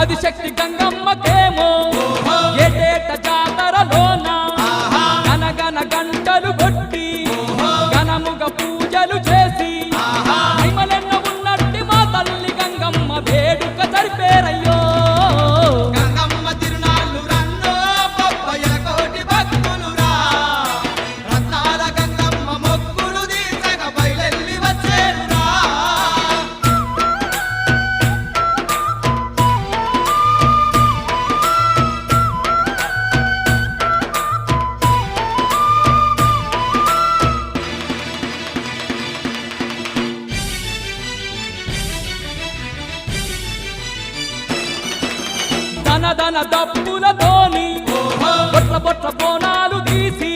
ఆదిశక్తి గంగమ్మకేమో ఏటేట జాతరలోన గనగన గంటలు కొట్టి ఘనముగ పూజలు చేసి మహిమలెన్న ఉన్నట్టి మా తల్లి గంగమ్మ వేడుక జరిపేరయ్యో. గంగమ్మ తిరునాళ్ళు రన్నో బొబ్బయ్య కోటి భక్తులురా రత్నాల గంగమ్మ మొక్కులు తీర్చగ బయలెల్లి వచ్చేరురా. ధన ధన దప్పులతోని బొట్ల బొట్ల బోనాలు తీసి